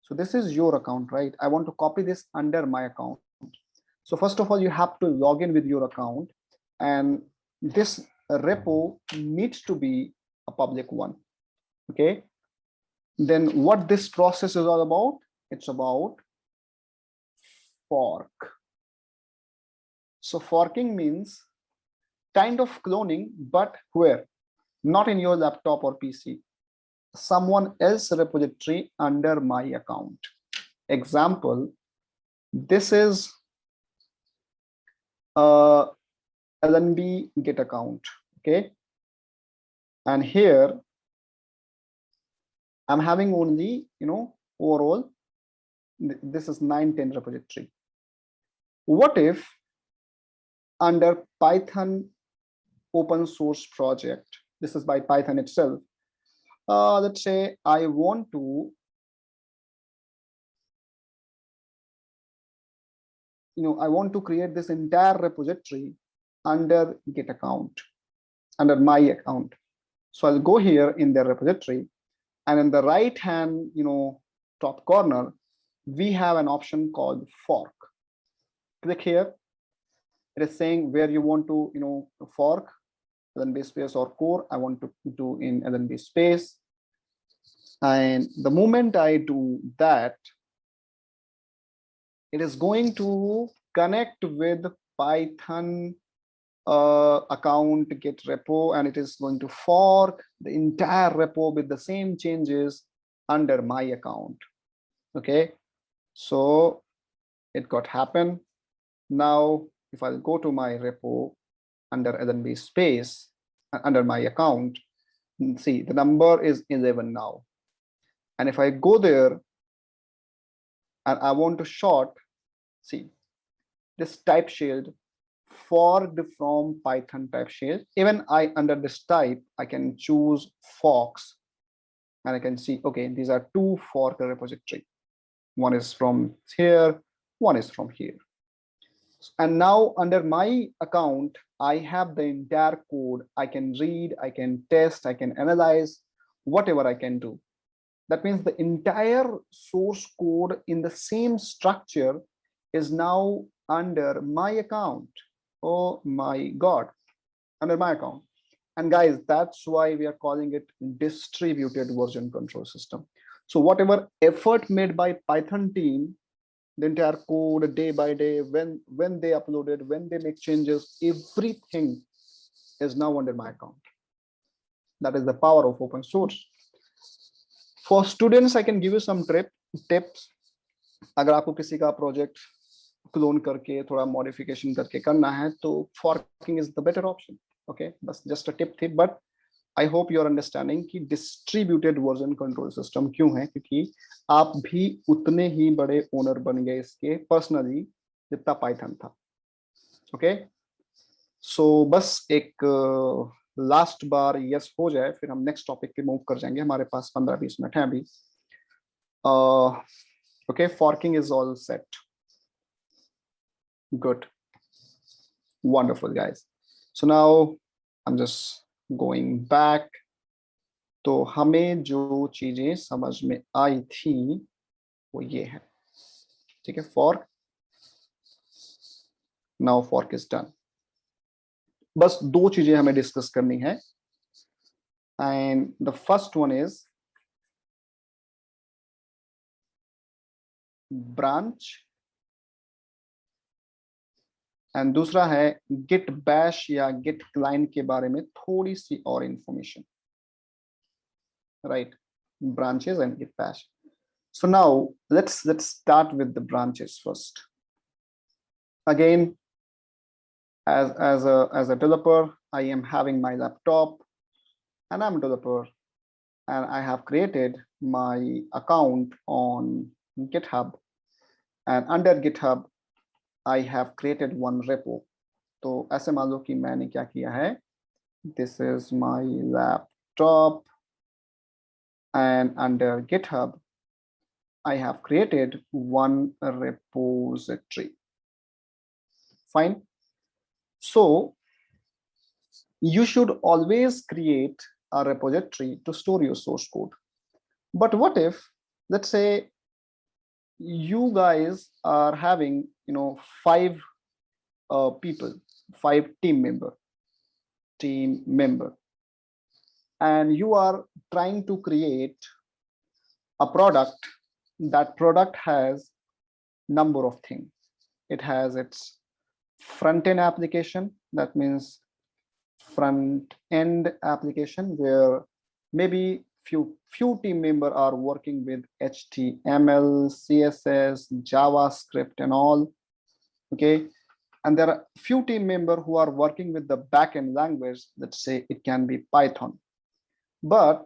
So this is your account, right? I want to copy this under my account. So first of all, you have to log in with your account, and this repo needs to be a public one. Okay, then what this process is all about? It's about fork. So forking means kind of cloning, but where? Not in your laptop or PC, someone else repository under my account. Example, this is a LNB Git account, okay, and here I'm having only overall this is 910 repository. What if under Python open source project, this is by Python itself, let's say I want to I want to create this entire repository under Git account, under my account. So I'll go here in the repository, and in the right hand top corner we have an option called fork. Click here. It is saying where you want to fork, LNB space or core. I want to do in LNB space, and the moment I do that, it is going to connect with Python account get repo, and it is going to fork the entire repo with the same changes under my account. Okay, so it got happen. Now if I'll go to my repo under LNB space under my account, see the number is 11 now. And if I go there and I want to short, see this type shield forked from Python type shield. Even I under this type, I can choose forks, and I can see, okay, these are two fork repository. One is from here, one is from here. And now under my account, I have the entire code. I can read, I can test, I can analyze, whatever I can do. That means the entire source code in the same structure is now under my account. Oh my God, under my account. And guys, that's why we are calling it distributed version control system. So whatever effort made by Python team, the entire code day by day, when they uploaded, when they make changes, everything is now under my account. That is the power of open source. For students, I can give you some tips. अगर आपको किसी का project clone करके थोड़ा modification करके करना है तो forking is the better option. Okay, बस जस्ट अ टिप थी. But I hope you are understanding कि डिस्ट्रीब्यूटेड वर्जन कंट्रोल सिस्टम क्यों है, क्योंकि आप भी उतने ही बड़े ओनर बन गए इसके पर्सनली जितना पाइथन था. ओके, सो बस एक लास्ट बार यस हो जाए, फिर हम नेक्स्ट टॉपिक पे मूव कर जाएंगे. हमारे पास 15-20 मिनट हैं अभी. Okay, forking is all set. Good. Wonderful, guys. So now I'm just going back. तो हमें जो चीजें समझ में आई थी वो ये है. ठीक है, fork. Now fork is done. बस दो चीजें हमें डिस्कस करनी है. And the first one is branch, and दूसरा है git bash या git client के बारे में थोड़ी सी और information. Right, branches and git bash. So now let's start with the branches first. Again, as a developer, I am having my laptop and I'm a developer, and I have created my account on GitHub, and under GitHub I have created one repo. तो ऐसे मान लो कि मैंने क्या किया है, this is my laptop, and under GitHub I have created one repository. Fine. So you should always create a repository to store your source code. But what if, let's say, you guys are having 5 people, 5 team member, and you are trying to create a product. That product has number of things. It has its front-end application, that means front-end application where maybe few team members are working with HTML, CSS, JavaScript and all. Okay, and there are few team members who are working with the backend language. Let's say it can be Python, but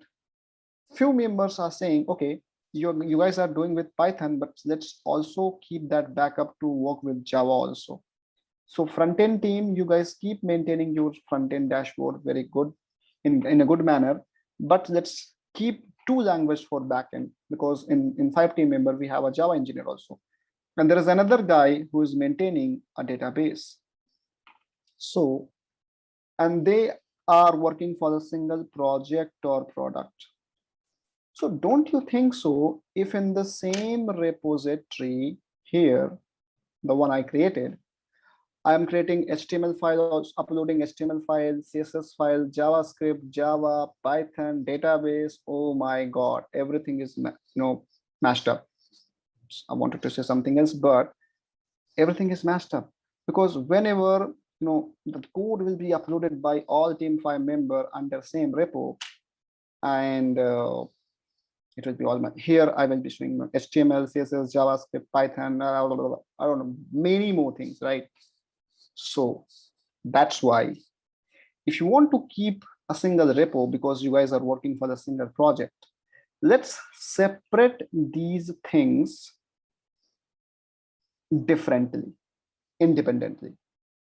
few members are saying, okay, you guys are doing with Python, but let's also keep that backup to work with Java also. So front-end team, you guys keep maintaining your front-end dashboard very good in a good manner, but let's keep 2 languages for backend, because in 5 team member we have a Java engineer also, and there is another guy who is maintaining a database. So, and they are working for a single project or product. So don't you think so if in the same repository here, the one I created, I am creating HTML files, uploading HTML files, CSS file, JavaScript, Java, Python, database. Oh my God, everything is mashed up. I wanted to say something else, but everything is mashed up, because whenever the code will be uploaded by all team 5 member under same repo, and it will be all here. I will be showing HTML, CSS, JavaScript, Python, I don't know, many more things, right? So that's why if you want to keep a single repo, because you guys are working for the single project, let's separate these things differently, independently.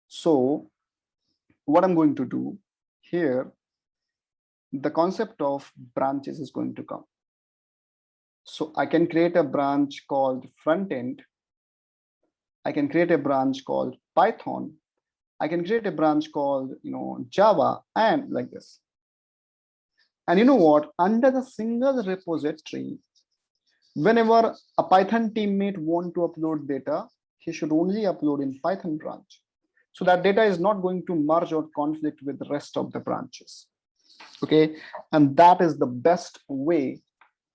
So what I'm going to do here, the concept of branches is going to come. So I can create a branch called front end. I can create a branch called Python. I can create a branch called Java, and like this. And you know what? Under the single repository, whenever a Python teammate want to upload data, he should only upload in Python branch. So that data is not going to merge or conflict with the rest of the branches. Okay, and that is the best way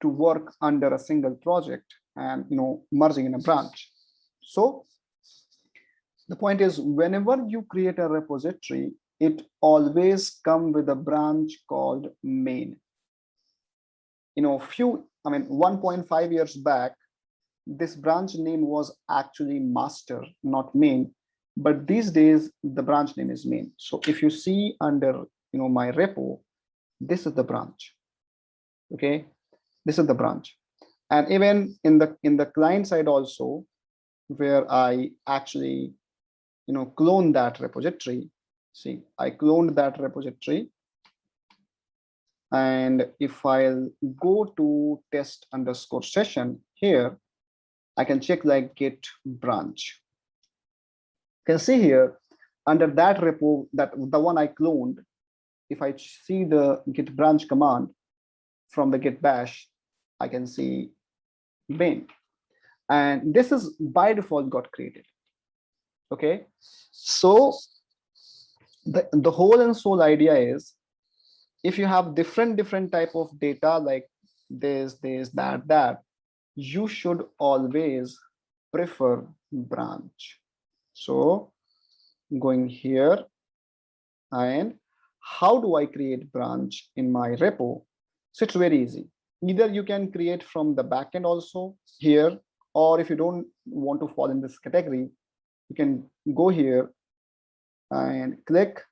to work under a single project and merging in a branch. So the point is, whenever you create a repository, it always come with a branch called main. 1.5 years back, this branch name was actually master, not main. But these days, the branch name is main. So if you see under my repo, this is the branch. Okay, this is the branch. And even in the client side also, where I actually clone that repository. See, I cloned that repository. And if I'll go to test underscore session here, I can check like git branch. You can see here under that repo, that the one I cloned, if I see the git branch command from the git bash, I can see main. And this is by default got created. Okay, so the whole and sole idea is, if you have different type of data like this, that, you should always prefer branch. So going here, and how do I create branch in my repo? So it's very easy. Either you can create from the backend also here, or if you don't want to fall in this category, you can go here and click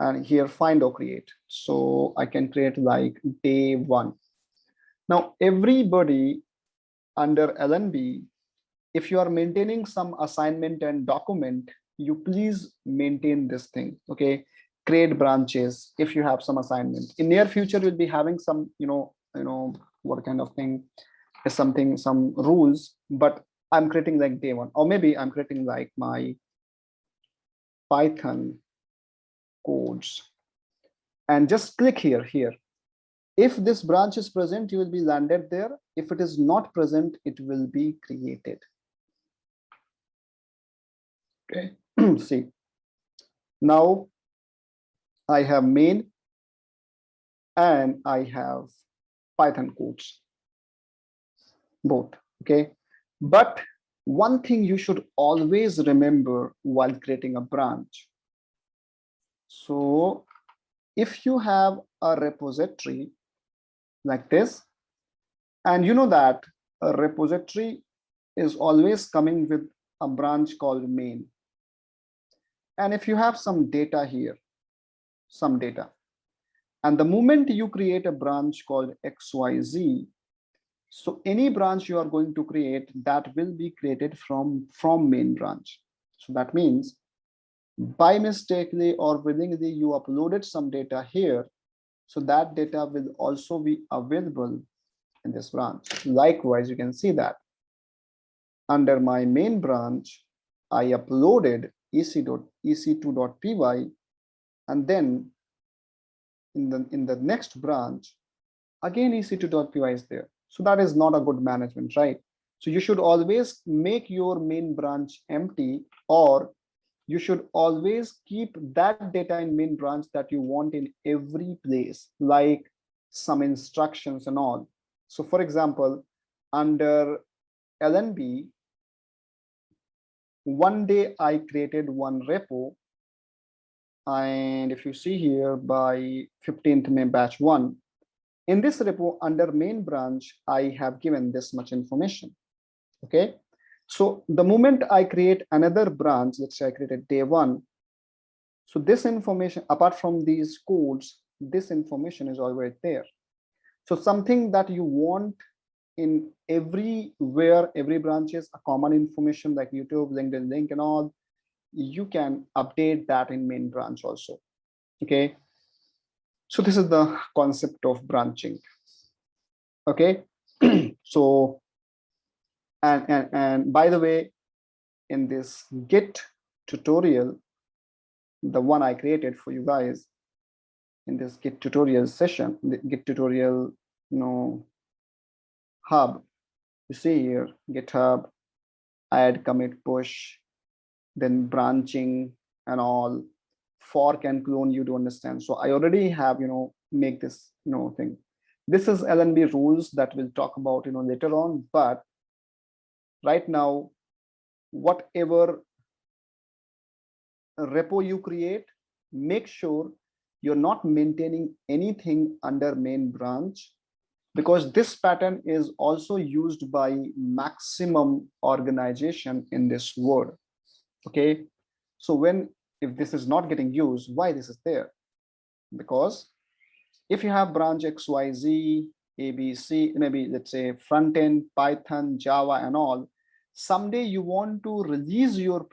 and here find or create. So I can create like day 1. Now everybody under LNB, if you are maintaining some assignment and document, you please maintain this thing. Okay, create branches if you have some assignment. In near future, you'll be having some what kind of thing is some rules, but I'm creating like day 1, or maybe I'm creating like my Python codes, and just click here. If this branch is present, you will be landed there. If it is not present, it will be created. Okay, see, now I have main and I have Python codes, both. Okay, but one thing you should always remember while creating a branch. So if you have a repository like this, and you know that a repository is always coming with a branch called main. And if you have some data here, some data, and the moment you create a branch called XYZ, so any branch you are going to create, that will be created from main branch. So that means by mistakenly or willingly you uploaded some data here, so that data will also be available in this branch. Likewise, you can see that under my main branch, I uploaded ec2.py, and then in the next branch, again ec2.py is there. So that is not a good management, right? So you should always make your main branch empty, or you should always keep that data in main branch that you want in every place, like some instructions and all. So for example, under LNB, one day I created one repo And if you see here, by 15th May batch 1, in this repo under main branch, I have given this much information. Okay, so the moment I create another branch, let's say I created day 1, so this information, apart from these codes, this information is already there. So something that you want in everywhere, every branch is a common information like YouTube, LinkedIn link and all, you can update that in main branch also. Okay, so this is the concept of branching. Okay, so and by the way, in this Git tutorial, the one I created for you guys in this Git tutorial session, the Git tutorial, hub, you see here, GitHub, add, commit, push, then branching and all, fork and clone, you do understand. So I already have, make this, thing. This is L&B rules that we'll talk about, later on. But right now, whatever repo you create, make sure you're not maintaining anything under main branch, because this pattern is also used by maximum organization in this world. Okay, so if this is not getting used, why this is there? Because if you have branch XYZ, ABC, maybe let's say front end, Python, Java and all, someday you want to release your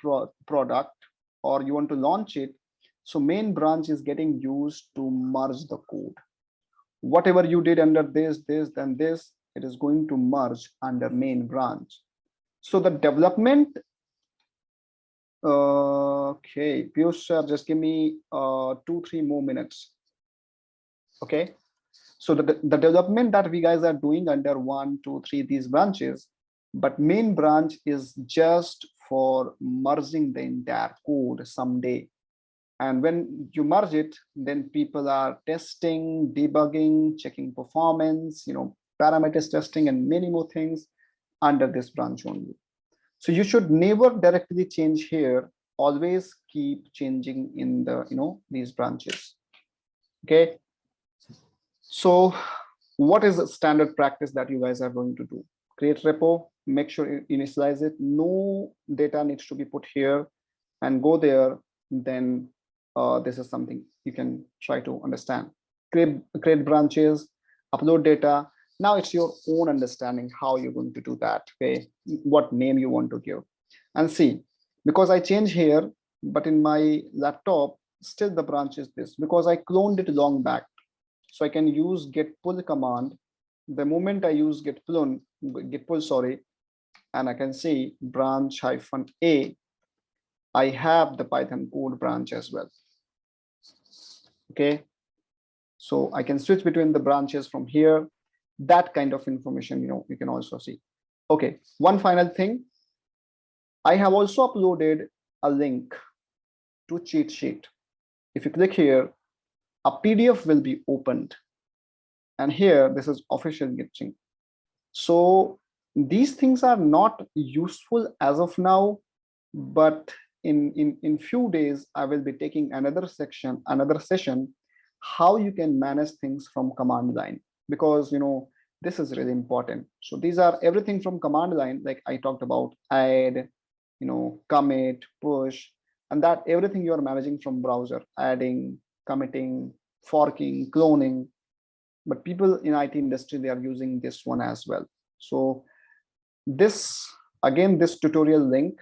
product or you want to launch it, so main branch is getting used to merge the code. Whatever you did under this, then this, it is going to merge under main branch. So the development, okay, Piyush sir, just give me 2-3 more minutes. Okay, so the development that we guys are doing under 1, 2, 3 these branches, but main branch is just for merging the entire code someday. And when you merge it, then people are testing, debugging, checking performance, parameters testing and many more things under this branch only. So you should never directly change here, always keep changing in the, these branches. Okay, so what is the standard practice that you guys are going to do? Create repo, make sure you initialize it, no data needs to be put here, and go there. Then this is something you can try to understand. Create branches, upload data. Now it's your own understanding how you're going to do that. Okay, what name you want to give. And see, because I change here, but in my laptop, still the branch is this, because I cloned it long back. So I can use git pull command. The moment I use git pull, and I can see branch -a, I have the Python code branch as well. Okay, so I can switch between the branches from here. That kind of information, you can also see. Okay, one final thing. I have also uploaded a link to cheat sheet. If you click here, a PDF will be opened. And here, this is official Gitching. So these things are not useful as of now, but in few days, I will be taking another session, how you can manage things from command line, because this is really important. So these are everything from command line, like I talked about, add, commit, push, and that everything you are managing from browser, adding, committing, forking, cloning. But people in IT industry, they are using this one as well. So this, again, this tutorial link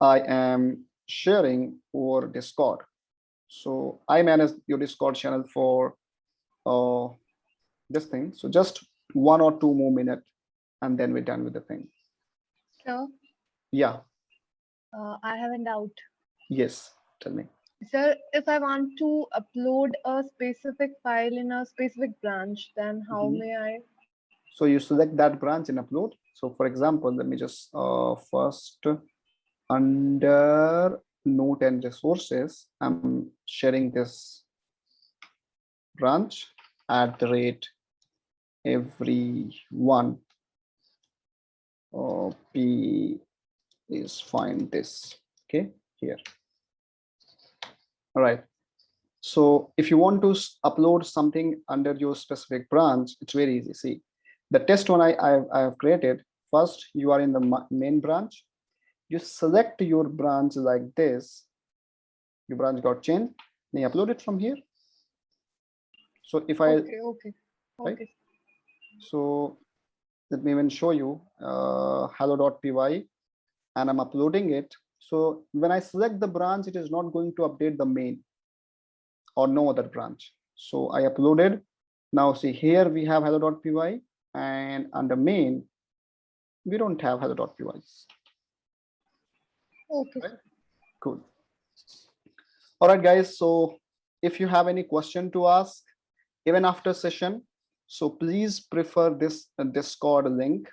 I am sharing over Discord. So I manage your Discord channel for this thing. So just 1 or 2 more minutes, and then we're done with the thing. Sir? Yeah. I have a doubt. Yes, tell me. Sir, if I want to upload a specific file in a specific branch, then how may I? So you select that branch and upload. So for example, let me just first under note and resources, I'm sharing this branch @everyone. P is find this. Okay, here. All right. So if you want to upload something under your specific branch, it's very easy. See, the test one I have created. First, you are in the main branch. You select your branch like this. Your branch got changed. Then you upload it from here. So if I okay. right, so let me even show you hello.py, and I'm uploading it. So when I select the branch, it is not going to update the main or no other branch. So I uploaded. Now see here we have hello.py, and under main we don't have hello.py. Okay. Right? Cool. All right, guys. So if you have any question to ask, even after session, so please prefer this Discord link.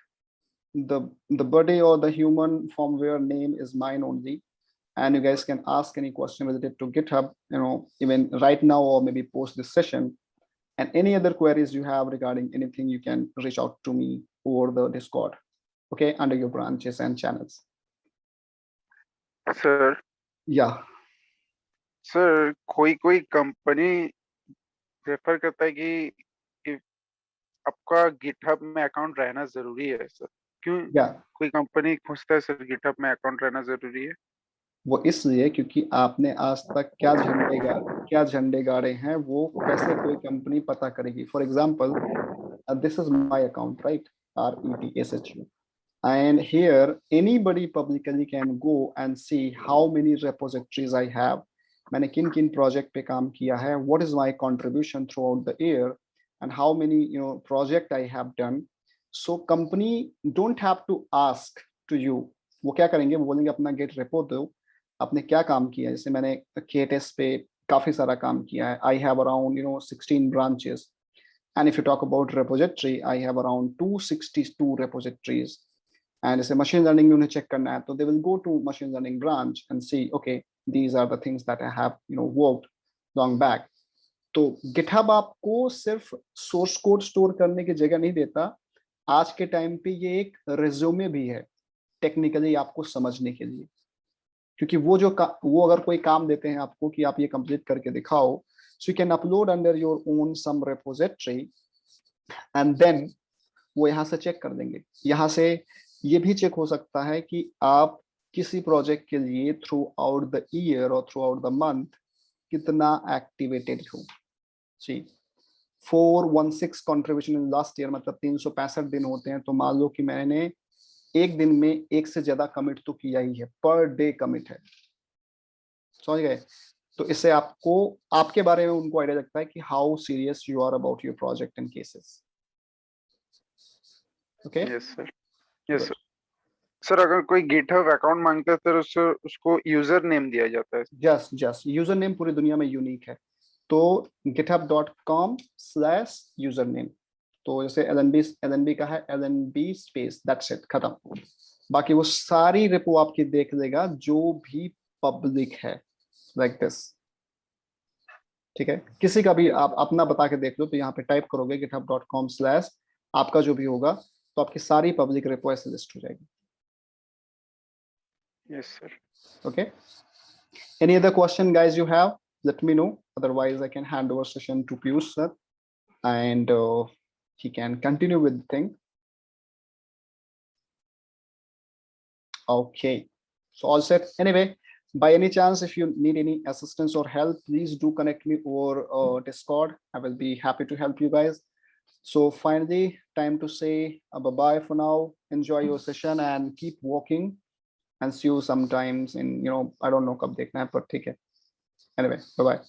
The buddy or the human firmware name is mine only, and you guys can ask any question related to GitHub, even right now or maybe post this session. And any other queries you have regarding anything, you can reach out to me over the Discord, okay, under your branches and channels. Sir. Yeah. Sir, कोई company prefer करता है कि आपका GitHub में account रहना जरूरी है sir, क्यों? कोई कंपनी पूछता है सर GitHub में अकाउंट रहना जरूरी है? वो इसलिए क्योंकि आपने आज तक क्या झंडे गाड़े हैं, वो कैसे कोई कंपनी पता करेगी. For example, this is my account, right? REPSHU, and here anybody publicly can go and see how many repositories I have, मैंने किन किन प्रोजेक्ट पे काम किया है, what is my contribution throughout the year, and how many project I have done. So company don't have to ask to you. वो क्या करेंगे, वो बोलेंगे अपना गेट रेपो दो, आपने क्या काम किया. जैसे मैंने KTS पे काफी सारा काम किया है. I have around 16 branches, and if you talk about repository, I have around 262 repositories. And जैसे machine learning में उन्हें चेक करना है, तो they will go to machine learning branch and see, okay, these are the things that I have worked long back. तो GitHub आपको सिर्फ source code store करने की जगह नहीं देता. आज के टाइम पे ये एक रेज्यूमे भी है टेक्निकली आपको समझने के लिए, क्योंकि वो अगर कोई काम देते हैं आपको कि आप ये कंप्लीट करके दिखाओ, so you can upload under your own some repository, and then वो यहाँ से चेक कर देंगे. यहाँ से ये भी चेक हो सकता है कि आप किसी प्रोजेक्ट के लिए थ्रू आउट द ईयर और थ्रू आउट द मंथ कितना एक्टिवेटेड हो. सी 416 कंट्रीब्यूशन इन लास्ट ईयर, मतलब 365 दिन होते हैं. तो मान लो कि मैंने एक दिन में एक से ज्यादा कमिट तो किया ही है, पर डे कमिट है. समझ गए? तो इससे आपको आपके बारे में उनको आइडिया लगता है कि how serious you are about your project and cases. Okay. Yes sir. Sir अगर कोई GitHub अकाउंट मांगता है तो उसको यूजर नेम दिया जाता है? जस्ट यूजर नेम पूरी दुनिया में यूनिक है. तो github.com/username. तो जैसे LNB का है LNB स्पेस, दैट्स इट, खत्म. बाकी वो सारी रिपो आपकी देख लेगा जो भी पब्लिक है, लाइक दिस. ठीक है, किसी का भी आप अपना बता के देख लो. तो यहाँ पे टाइप करोगे github.com/ आपका जो भी होगा, तो आपकी सारी पब्लिक रिपो ऐसे लिस्ट हो जाएगी. Yes sir. Okay. Any other question, guys, you have? Let me know. Otherwise, I can hand over session to Piyush sir, and he can continue with the thing. Okay. So all set. Anyway, by any chance, if you need any assistance or help, please do connect me over Discord. I will be happy to help you guys. So finally, time to say bye-bye for now. Enjoy your session and keep walking. And see you sometimes in, I don't know कब देखना है, पर ठीक है. Anyway, bye-bye.